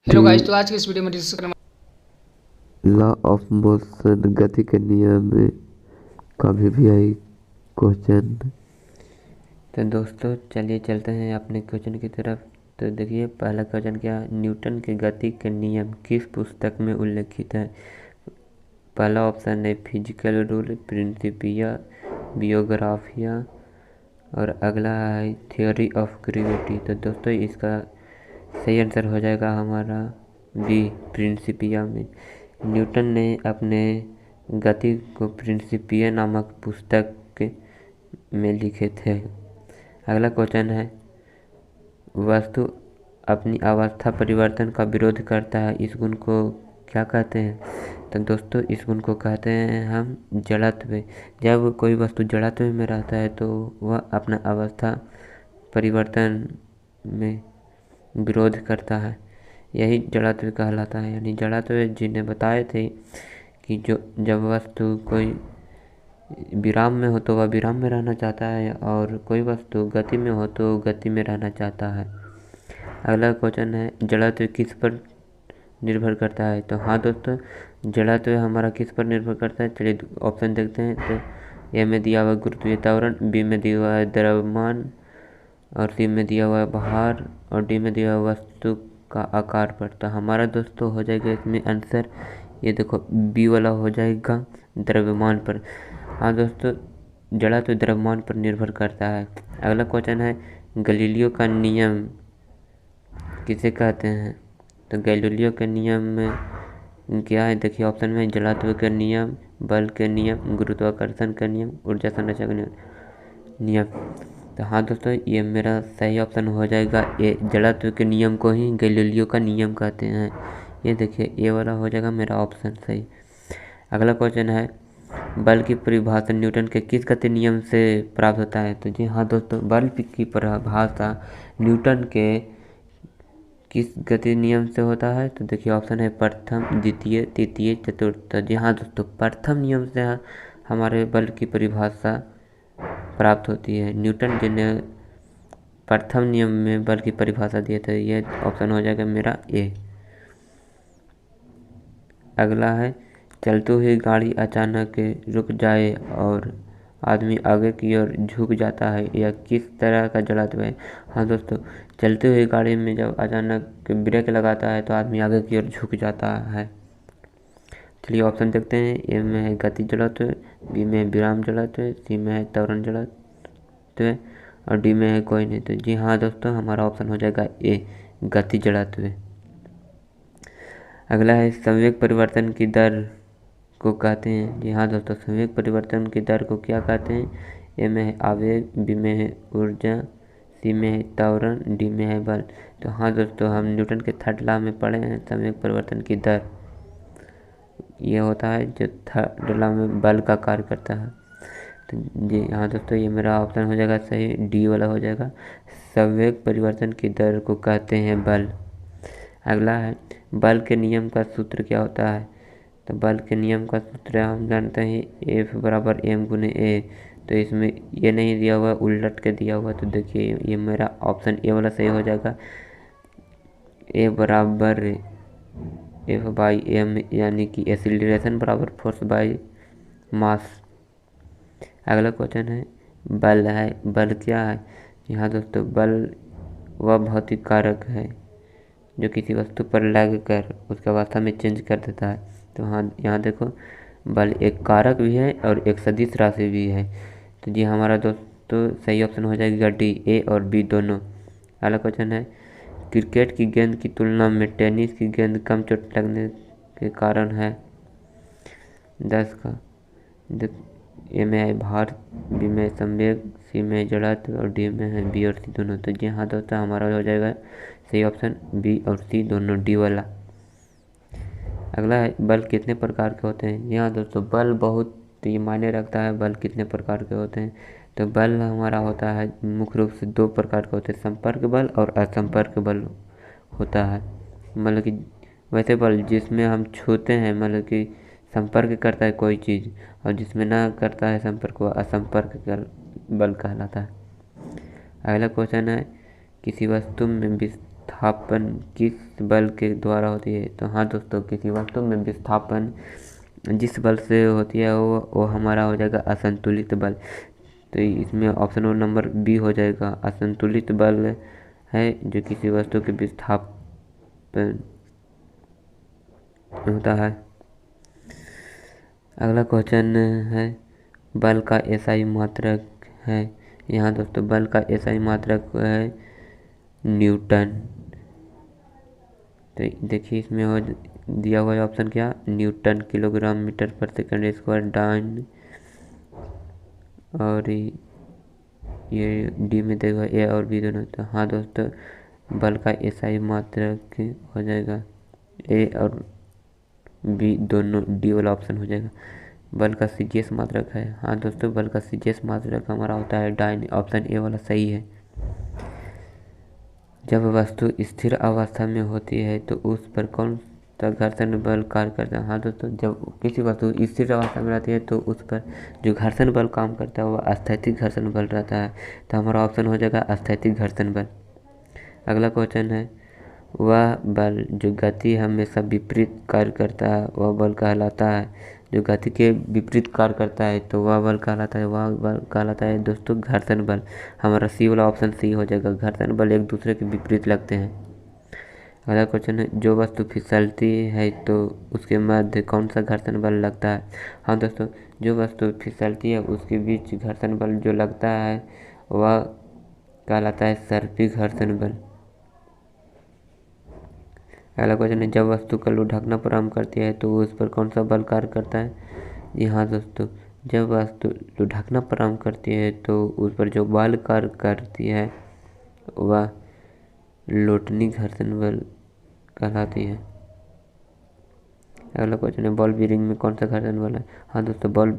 Hello guys, तो आज के इस वीडियो में डिस्कस करने लॉ ऑफ मोशन गति के नियम में कभी भी आई क्वेश्चन। तो दोस्तों चलिए चलते हैं अपने क्वेश्चन की तरफ। तो देखिए पहला क्वेश्चन क्या, न्यूटन के गति के नियम किस पुस्तक में उल्लेखित है। पहला ऑप्शन है फिजिकल रूल, प्रिंसिपिया, बियोग्राफिया, और अगला है थ्योरी ऑफ ग्रेविटी। तो दोस्तों इसका सही आंसर हो जाएगा हमारा बी, प्रिंसिपिया में। न्यूटन ने अपने गति को प्रिंसिपिया नामक पुस्तक में लिखे थे। अगला क्वेश्चन है, वस्तु अपनी अवस्था परिवर्तन का विरोध करता है, इस गुण को क्या कहते हैं। तो दोस्तों इस गुण को कहते हैं हम जड़त्व। जब कोई वस्तु जड़त्व में रहता है तो वह अपना अवस्था परिवर्तन में विरोध करता है, यही जड़त्व कहलाता है। यानी जड़त्व जिन्हें बताए थे कि जो जब वस्तु कोई विराम में हो तो वह विराम में रहना चाहता है, और कोई वस्तु गति में हो तो गति में रहना चाहता है। अगला क्वेश्चन है, जड़त्व किस पर निर्भर करता है। तो हाँ दोस्तों, जड़त्व हमारा किस पर निर्भर करता है, चलिए ऑप्शन देखते हैं। तो ए में दिया हुआ गुरुत्वीय त्वरण, बी में दिया हुआ है द्रव्यमान, और सी में दिया हुआ है भार, और डी में दिया हुआ वस्तु का आकार पर। तो हमारा दोस्तों हो जाएगा इसमें आंसर, ये देखो बी वाला हो जाएगा, द्रव्यमान पर। हाँ दोस्तों, जड़ा तो द्रव्यमान पर निर्भर करता है। अगला क्वेश्चन है, गैलीलियो का नियम किसे कहते हैं। तो गैलीलियो के नियम में क्या है, देखिए ऑप्शन में जड़त्व के नियम, बल के नियम, गुरुत्वाकर्षण का नियम, ऊर्जा संरक्षण का नियम। तो हाँ दोस्तों, ये मेरा सही ऑप्शन हो जाएगा, ये जड़त्व के नियम को ही गैलीलियो का नियम कहते हैं। ये देखिए ये वाला हो जाएगा मेरा ऑप्शन सही। अगला क्वेश्चन है, बल की परिभाषा न्यूटन के किस गति नियम से प्राप्त होता है। तो जी हाँ दोस्तों, बल की परिभाषा न्यूटन के किस गति नियम से होता है। तो देखिए ऑप्शन है प्रथम, द्वितीय, तृतीय, चतुर्थ। तो जी हाँ दोस्तों, प्रथम नियम से हमारे बल की परिभाषा प्राप्त होती है। न्यूटन जी ने प्रथम नियम में बल की परिभाषा दिए थे, ये ऑप्शन हो जाएगा मेरा ए। अगला है, चलती हुई गाड़ी अचानक रुक जाए और आदमी आगे की ओर झुक जाता है, यह किस तरह का जड़त्व है। हाँ दोस्तों, चलती हुई गाड़ी में जब अचानक ब्रेक लगाता है तो आदमी आगे की ओर झुक जाता है। चलिए ऑप्शन देखते हैं, ए में है गति जड़त्व, बी में है विराम जड़त्व, सी में है त्वरण जड़त्व, और डी में है कोई नहीं। तो जी हाँ दोस्तों, हमारा ऑप्शन हो जाएगा ए, गति जड़त्व। अगला है, संवेग परिवर्तन की दर को कहते हैं। जी हाँ दोस्तों, संवेग परिवर्तन की दर को क्या कहते हैं। ए में है आवेग, बी में है ऊर्जा, सी में है त्वरण, डी में है बल। तो हाँ दोस्तों, हम न्यूटन के थर्ड लॉ में पढ़े हैं संवेग परिवर्तन की दर, ये होता है जो थर्ड लॉ में बल का कार्य करता है। तो जी हाँ दोस्तों, ये मेरा ऑप्शन हो जाएगा सही, डी वाला हो जाएगा, संवेग परिवर्तन की दर को कहते हैं बल। अगला है, बल के नियम का सूत्र क्या होता है। तो बल के नियम का सूत्र हम जानते हैं F बराबर m गुने ए। तो इसमें ये नहीं दिया हुआ, उलट के दिया हुआ। तो देखिए ये मेरा ऑप्शन ए वाला सही हो जाएगा, ए बराबर F बाई एम, यानी कि एक्सीलरेशन बराबर फोर्स बाई मास। अगला क्वेश्चन है, बल है, बल क्या है। यहाँ दोस्तों बल वह भौतिक कारक है जो किसी वस्तु पर लग कर उसका अवस्था में चेंज कर देता है। तो हाँ यहाँ देखो, बल एक कारक भी है और एक सदिश राशि भी है। तो जी हमारा दोस्तों सही ऑप्शन हो जाएगा डी, ए और बी दोनों। अगला क्वेश्चन है, क्रिकेट की गेंद की तुलना में टेनिस की गेंद कम चोट लगने के कारण है। 10 का ए में है भार, बी में संवेग, सी में जड़त्व, और डी में है बी और सी दोनों। तो जी हाँ दोस्तों, हमारा हो जाएगा सही ऑप्शन बी और सी दोनों, डी वाला। अगला है, बल कितने प्रकार के होते हैं। यहाँ दोस्तों बल बहुत ही मायने रखता है, बल कितने प्रकार के होते हैं। तो बल हमारा होता है मुख्य रूप से दो प्रकार के होते हैं, संपर्क बल और असंपर्क बल होता है। मतलब कि वैसे बल जिसमें हम छूते हैं, मतलब कि संपर्क करता है कोई चीज़, और जिसमें ना करता है संपर्क, वह असंपर्क बल कहलाता है। अगला क्वेश्चन है, किसी वस्तु में विस्थापन किस बल के द्वारा होती है? तो हाँ दोस्तों, किसी वस्तु में विस्थापन जिस बल से होती है वो हमारा हो जाएगा असंतुलित बल। तो इसमें ऑप्शन नंबर बी हो जाएगा, असंतुलित बल है जो किसी वस्तु के विस्थापन होता है। अगला क्वेश्चन है, बल का एसआई मात्रक है। यहाँ दोस्तों बल का एसआई मात्रक है न्यूटन। तो देखिए इसमें हो दिया हुआ है ऑप्शन क्या, न्यूटन किलोग्राम मीटर पर सेकंड स्क्वायर डाइन, और ये डी में देगा ए और बी दोनों। तो हाँ दोस्तों, बल का एसआई मात्रक हो जाएगा ए और बी दोनों, डी वाला ऑप्शन हो जाएगा। बल का सीजीएस मात्रक है, हाँ दोस्तों बल का सीजीएस मात्रक हमारा होता है डाइन, ऑप्शन ए वाला सही है। जब वस्तु स्थिर अवस्था में होती है तो उस पर कौन सा घर्षण बल कार्य करता है? हाँ दोस्तों, जब किसी वस्तु स्थिर अवस्था में रहती है तो उस पर जो घर्षण बल काम करता है वह स्थैतिक घर्षण बल रहता है। तो हमारा ऑप्शन हो जाएगा स्थैतिक घर्षण बल। अगला क्वेश्चन है, वह बल जो गति हमेशा विपरीत कार्य करता है वह बल कहलाता है। जो गति के विपरीत कार्य करता है तो वह बल कहलाता है, वह बल कहलाता है दोस्तों घर्षण बल। हमारा सी वाला ऑप्शन सी हो जाएगा, घर्षण बल एक दूसरे के विपरीत लगते हैं। अगला क्वेश्चन है, जो वस्तु फिसलती है तो उसके मध्य कौन सा घर्षण बल लगता है? हाँ दोस्तों, जो वस्तु फिसलती है उसके बीच घर्षण बल जो लगता है वह कहलाता है सर्पी घर्षण बल। अगला क्वेश्चन है, जब वस्तु का लू ढकना प्रारंभ करती है तो उस पर कौन सा बल कार्य करता है? जी हाँ दोस्तों, जब वस्तु लू ढकना प्रारंभ करती है तो उस पर जो बल कार्य करती है वह लोटनी घर्षण बल कहलाती है। अगला क्वेश्चन है, बॉल बीयरिंग में कौन सा घर्षण बल है? हाँ दोस्तों, बॉल